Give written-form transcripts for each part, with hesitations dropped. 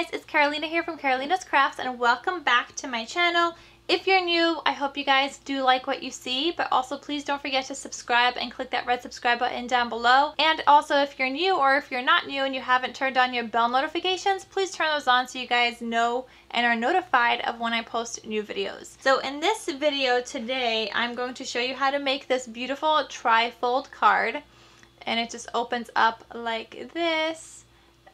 guys, it's Carolina here from KarolinasKrafts and welcome back to my channel. If you're new, I hope you guys do like what you see, but also please don't forget to subscribe and click that red subscribe button down below. And also if you're new or if you're not new and you haven't turned on your bell notifications, please turn those on so you guys know and are notified of when I post new videos. So in this video today, I'm going to show you how to make this beautiful trifold card. And it just opens up like this.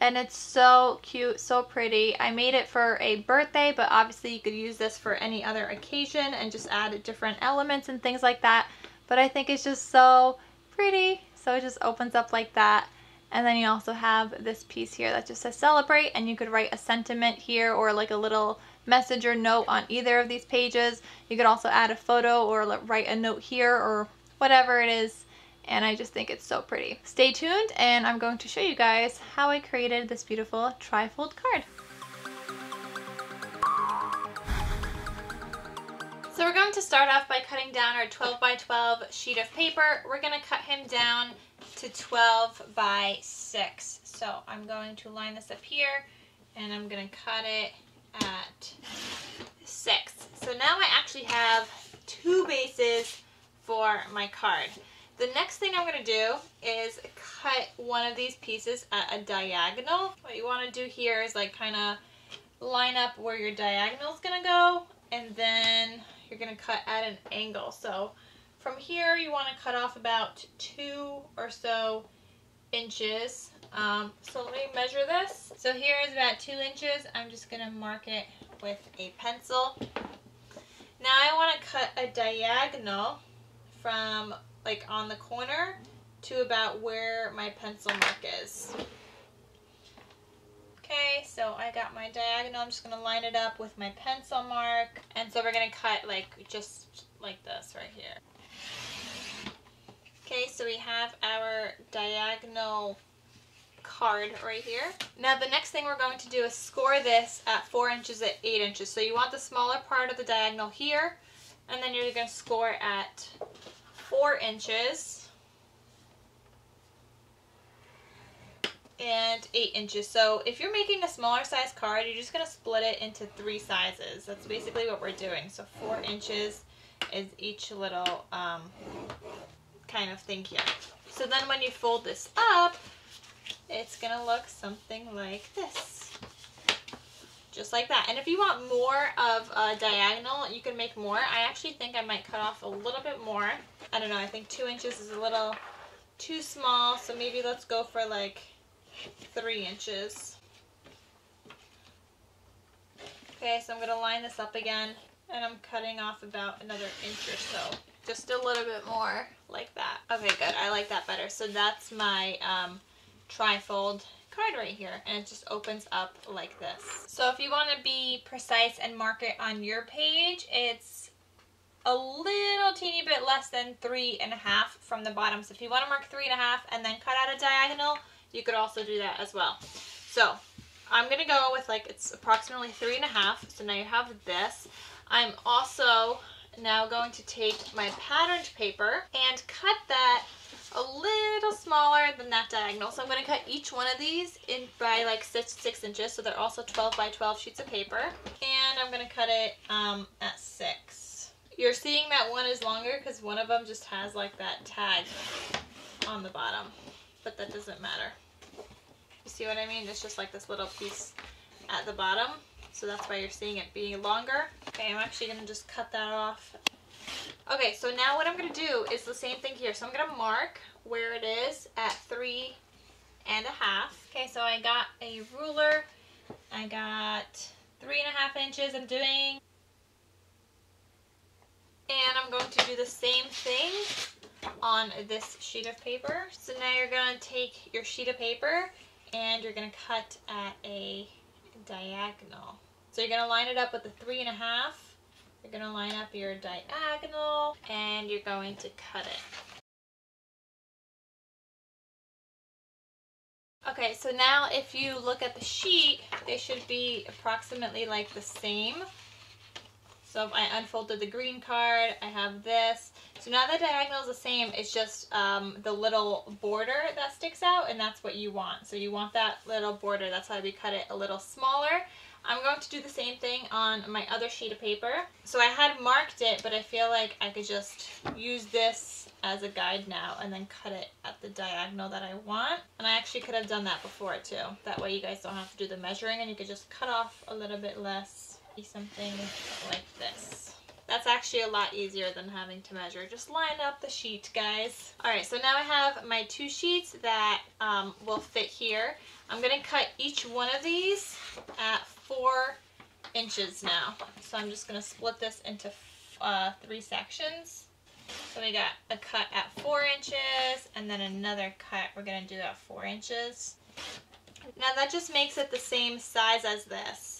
And it's so cute, so pretty. I made it for a birthday, but obviously you could use this for any other occasion and just add different elements and things like that. But I think it's just so pretty. So it just opens up like that. And then you also have this piece here that just says celebrate, and you could write a sentiment here or like a little message or note on either of these pages. You could also add a photo or write a note here or whatever it is. And I just think it's so pretty. Stay tuned and I'm going to show you guys how I created this beautiful trifold card. So we're going to start off by cutting down our 12 by 12 sheet of paper. We're going to cut him down to 12 by 6. So I'm going to line this up here and I'm going to cut it at 6. So now I actually have 2 bases for my card. The next thing I'm going to do is cut one of these pieces at a diagonal. What you want to do here is like kind of line up where your diagonal is going to go, and then you're going to cut at an angle. So from here you want to cut off about 2 or so inches. So let me measure this. So here is about 2 inches. I'm just going to mark it with a pencil. Now I want to cut a diagonal from like on the corner to about where my pencil mark is. Okay, so I got my diagonal. I'm just going to line it up with my pencil mark. And so we're going to cut like just like this right here. Okay, so we have our diagonal card right here. Now the next thing we're going to do is score this at 4 inches at 8 inches. So you want the smaller part of the diagonal here, and then you're going to score at 4 inches and 8 inches. So if you're making a smaller size card, you're just going to split it into 3 sizes. That's basically what we're doing. So 4 inches is each little kind of thing here. So then when you fold this up, it's going to look something like this. Just like that. And if you want more of a diagonal, you can make more. I actually think I might cut off a little bit more. I don't know, I think 2 inches is a little too small, so maybe let's go for like 3 inches. Okay, so I'm going to line this up again, and I'm cutting off about another inch or so. Just a little bit more, like that. Okay, good. I like that better. So that's my trifold card right here, and it just opens up like this. So if you want to be precise and mark it on your page, it's a little teeny bit less than 3.5 from the bottom. So if you want to mark 3.5 and then cut out a diagonal, you could also do that as well. So I'm gonna go with like it's approximately 3.5. So now you have this. I'm also now going to take my patterned paper and cut that a little smaller than that diagonal. So I'm going to cut each one of these in by like 6 inches, so they're also 12 by 12 sheets of paper. And I'm going to cut it at 6. You're seeing that one is longer because one of them just has like that tag on the bottom, but that doesn't matter. You see what I mean? It's just like this little piece at the bottom, so that's why you're seeing it being longer. Okay, I'm actually going to just cut that off. Okay, so now what I'm going to do is the same thing here. So I'm going to mark where it is at 3.5. Okay, so I got a ruler. I got 3.5 inches I'm doing. And I'm going to do the same thing on this sheet of paper. So now you're going to take your sheet of paper and you're going to cut at a diagonal. So you're going to line it up with the 3.5. You're going to line up your diagonal and you're going to cut it. Okay, so now if you look at the sheet, they should be approximately like the same. So if I unfolded the green card, I have this. So now the diagonal is the same, it's just the little border that sticks out, and that's what you want. So you want that little border, that's why we cut it a little smaller. I'm going to do the same thing on my other sheet of paper. So I had marked it, but I feel like I could just use this as a guide now and then cut it at the diagonal that I want. And I actually could have done that before too. That way you guys don't have to do the measuring and you could just cut off a little bit less, be something like this. That's actually a lot easier than having to measure. Just line up the sheet, guys. Alright, so now I have my 2 sheets that will fit here. I'm going to cut each one of these at 4 inches now. So I'm just going to split this into 3 sections. So we got a cut at 4 inches and then another cut we're going to do at 4 inches. Now that just makes it the same size as this.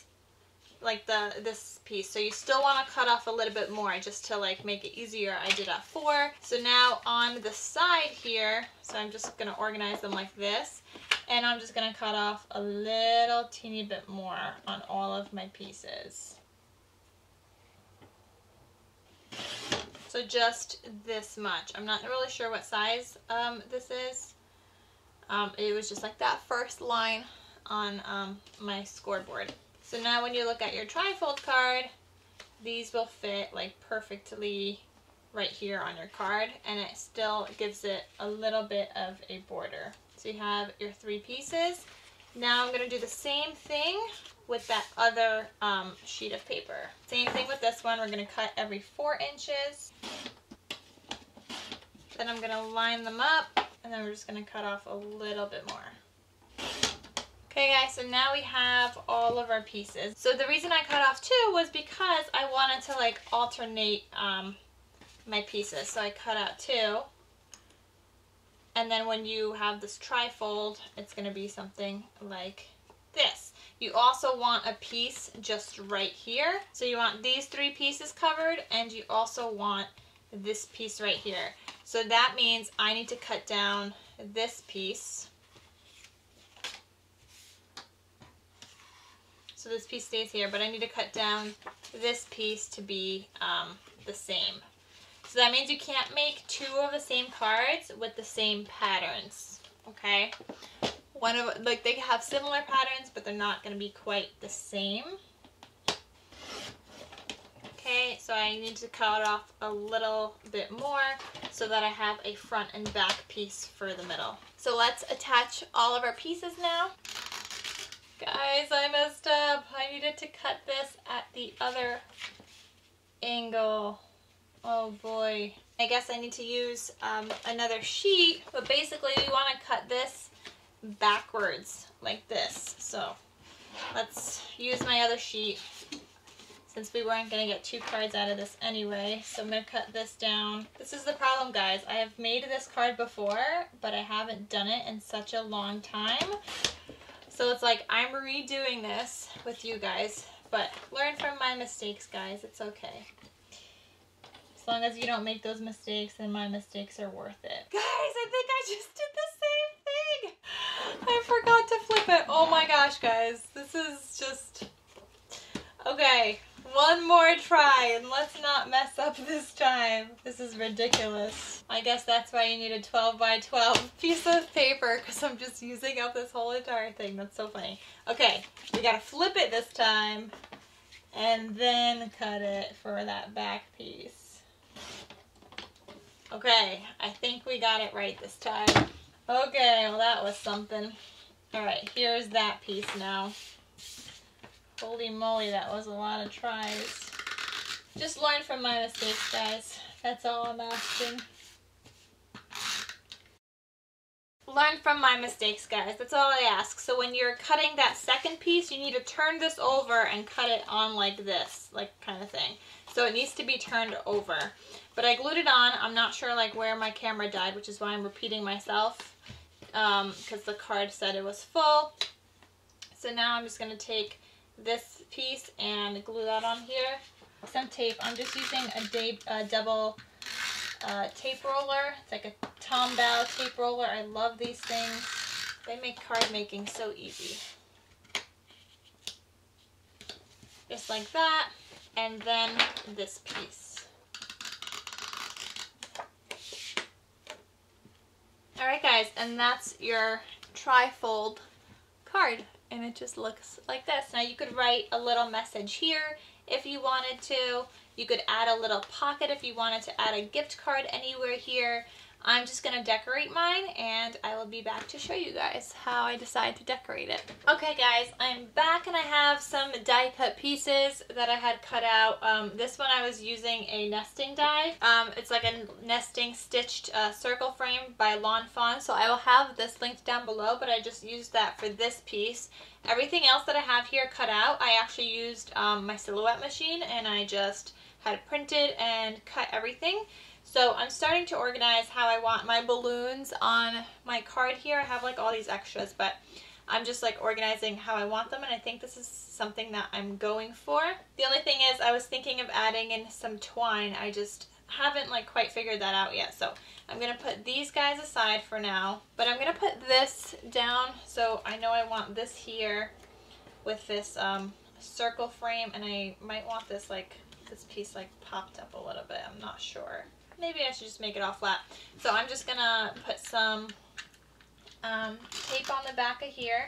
Like this piece, so you still want to cut off a little bit more just to like make it easier. I did at 4. So now on the side here, so I'm just going to organize them like this, and I'm just going to cut off a little teeny bit more on all of my pieces. So just this much. I'm not really sure what size this is. It was just like that first line on my scoreboard. So now when you look at your trifold card, these will fit like perfectly right here on your card, and it still gives it a little bit of a border. So you have your 3 pieces. Now I'm going to do the same thing with that other sheet of paper. Same thing with this one. We're going to cut every 4 inches. Then I'm going to line them up, and then we're just going to cut off a little bit more. Okay guys, so now we have all of our pieces. So the reason I cut off 2 was because I wanted to like alternate my pieces. So I cut out 2. And then when you have this trifold, it's going to be something like this. You also want a piece just right here. So you want these 3 pieces covered, and you also want this piece right here. So that means I need to cut down this piece. So this piece stays here, but I need to cut down this piece to be the same. So that means you can't make 2 of the same cards with the same patterns, okay? Like they have similar patterns, but they're not going to be quite the same. Okay, so I need to cut off a little bit more so that I have a front and back piece for the middle. So let's attach all of our pieces now. Guys, I messed up. I needed to cut this at the other angle. Oh boy. I guess I need to use another sheet, but basically we want to cut this backwards like this. So let's use my other sheet since we weren't going to get 2 cards out of this anyway. So I'm going to cut this down. This is the problem, guys. I have made this card before, but I haven't done it in such a long time. So it's like I'm redoing this with you guys, but learn from my mistakes, guys. It's okay. As long as you don't make those mistakes, then my mistakes are worth it. Guys, I think I just did the same thing. I forgot to flip it. Oh my gosh, guys. This is just... Okay, one more try, and let's not mess up this time. This is ridiculous. I guess that's why you need a 12 by 12 piece of paper, because I'm just using up this whole entire thing. That's so funny. Okay, we gotta flip it this time, and then cut it for that back piece. Okay, I think we got it right this time. Okay, well that was something. Alright, here's that piece now. Holy moly, that was a lot of tries. Just learn from my mistakes, guys. That's all I'm asking. Learn from my mistakes, guys. That's all I ask. So when you're cutting that second piece, you need to turn this over and cut it on like this, like kind of thing. So it needs to be turned over. But I glued it on. I'm not sure like where my camera died, which is why I'm repeating myself, because the card said it was full. So now I'm just going to take this piece and glue that on here. Some tape. I'm just using a double tape roller. It's like a Tombow tape roller. I love these things. They make card making so easy. Just like that. And then this piece. Alright guys, and that's your trifold card, and it just looks like this. Now you could write a little message here if you wanted to. You could add a little pocket if you wanted to add a gift card anywhere here. I'm just going to decorate mine, and I will be back to show you guys how I decide to decorate it. Okay guys, I'm back, and I have some die cut pieces that I had cut out. This one I was using a nesting die. It's like a nesting stitched circle frame by Lawn Fawn, so I will have this linked down below, but I just used that for this piece. Everything else that I have here cut out, I actually used my Silhouette machine, and I just had printed and cut everything. So I'm starting to organize how I want my balloons on my card here. I have like all these extras, but I'm just like organizing how I want them, and I think this is something that I'm going for. The only thing is I was thinking of adding in some twine. I just haven't like quite figured that out yet. So I'm going to put these guys aside for now, but I'm going to put this down. So I know I want this here with this circle frame, and I might want this piece like popped up a little bit. I'm not sure. Maybe I should just make it all flat. So I'm just gonna put some tape on the back of here.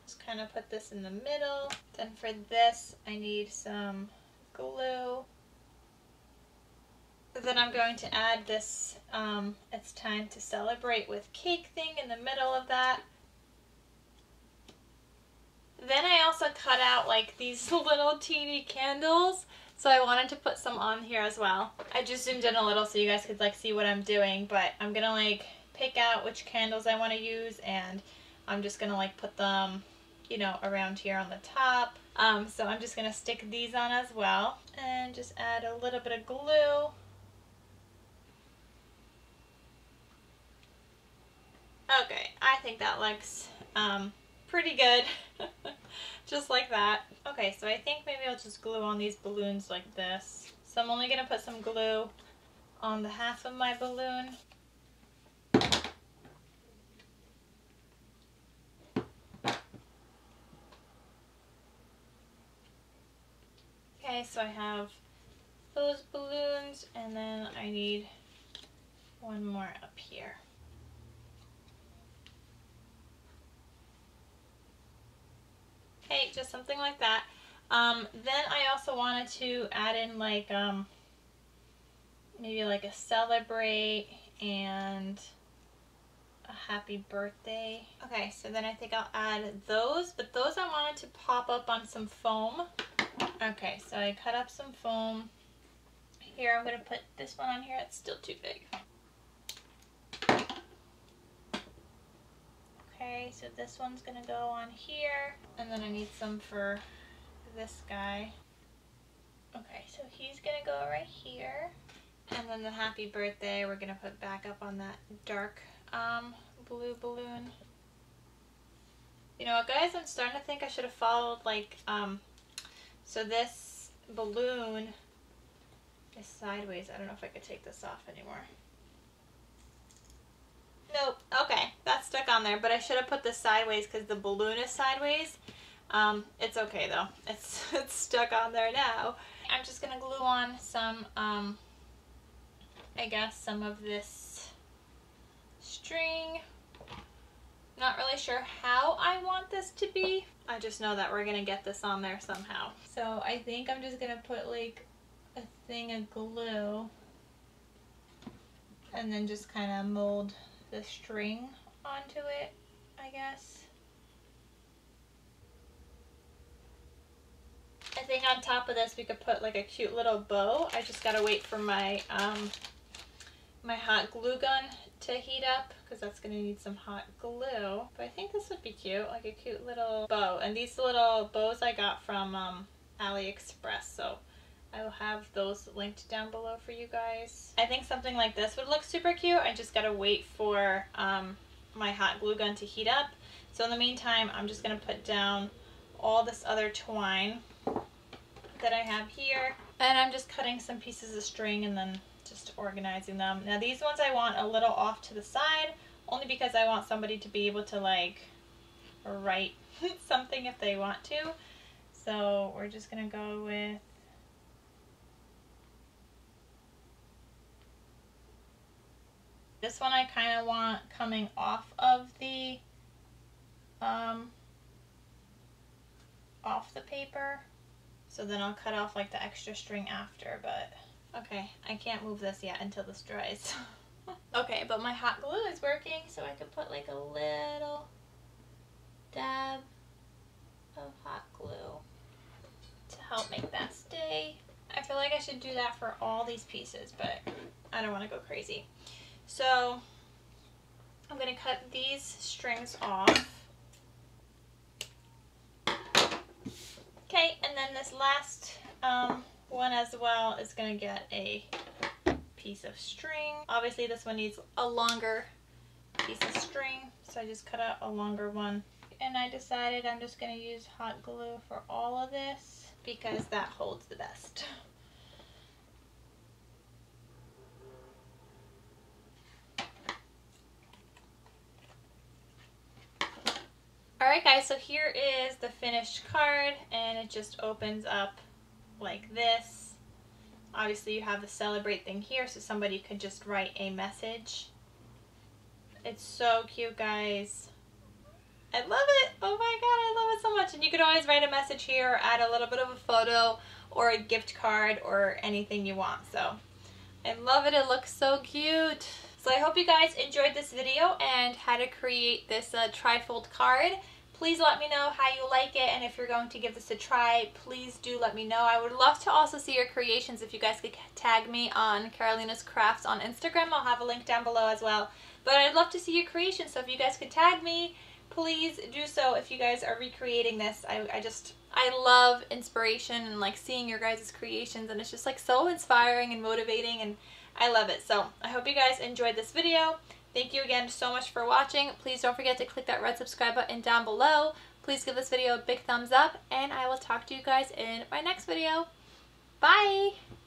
Just kind of put this in the middle. Then for this, I need some glue. Then I'm going to add this It's Time to Celebrate with Cake thing in the middle of that. Then I also cut out like these little teeny candles. So I wanted to put some on here as well. I just zoomed in a little so you guys could like see what I'm doing, but I'm gonna like pick out which candles I want to use, and I'm just gonna like put them, you know, around here on the top. So I'm just gonna stick these on as well, and just add a little bit of glue. Okay, I think that looks pretty good. Just like that. Okay, so I think maybe I'll just glue on these balloons like this. So I'm only going to put some glue on the half of my balloon. Okay, so I have those balloons, and then I need one more up here. Okay, just something like that. Then I also wanted to add in like maybe like a celebrate and a happy birthday. Okay, so then I think I'll add those, but those I wanted to pop up on some foam. Okay, so I cut up some foam. Here I'm going to put this one on here. It's still too big. Okay, so this one's gonna go on here, and then I need some for this guy. Okay, so he's gonna go right here, and then the happy birthday we're gonna put back up on that dark blue balloon. You know what, guys, I'm starting to think I should have followed like so this balloon is sideways. I don't know if I could take this off anymore. Nope. Okay, that's stuck on there, but I should have put this sideways because the balloon is sideways. It's okay though. It's stuck on there now. I'm just gonna glue on some, I guess some of this string. Not really sure how I want this to be. I just know that we're gonna get this on there somehow. So I think I'm just gonna put like a thing of glue, and then just kind of mold the string onto it, I guess. I think on top of this we could put like a cute little bow. I just gotta wait for my my hot glue gun to heat up, because that's gonna need some hot glue. But I think this would be cute, like a cute little bow. And these little bows I got from AliExpress, so I will have those linked down below for you guys. I think something like this would look super cute. I just gotta wait for my hot glue gun to heat up. So in the meantime, I'm just gonna put down all this other twine that I have here. And I'm just cutting some pieces of string and then just organizing them. Now these ones I want a little off to the side, only because I want somebody to be able to like write something if they want to. So we're just gonna go with This one I kind of want coming off of the paper. So then I'll cut off like the extra string after, but okay, I can't move this yet until this dries. Okay, but my hot glue is working, so I can put like a little dab of hot glue to help make that stay. I feel like I should do that for all these pieces, but I don't want to go crazy. So I'm going to cut these strings off. Okay, and then this last one as well is going to get a piece of string. Obviously this one needs a longer piece of string, so I just cut out a longer one. And I decided I'm just going to use hot glue for all of this because that holds the best. Alright guys, so here is the finished card, and it just opens up like this. Obviously you have the celebrate thing here, so somebody could just write a message. It's so cute, guys. I love it. Oh my god, I love it so much. And you could always write a message here or add a little bit of a photo or a gift card or anything you want. So I love it. It looks so cute. So I hope you guys enjoyed this video and how to create this trifold card. Please let me know how you like it, and if you're going to give this a try, please do let me know. I would love to also see your creations. If you guys could tag me on KarolinasKrafts on Instagram, I'll have a link down below as well. But I'd love to see your creations, so if you guys could tag me, please do so if you guys are recreating this. I love inspiration and like seeing your guys' creations, and it's just like so inspiring and motivating, and I love it. So I hope you guys enjoyed this video. Thank you again so much for watching. Please don't forget to click that red subscribe button down below. Please give this video a big thumbs up, and I will talk to you guys in my next video. Bye!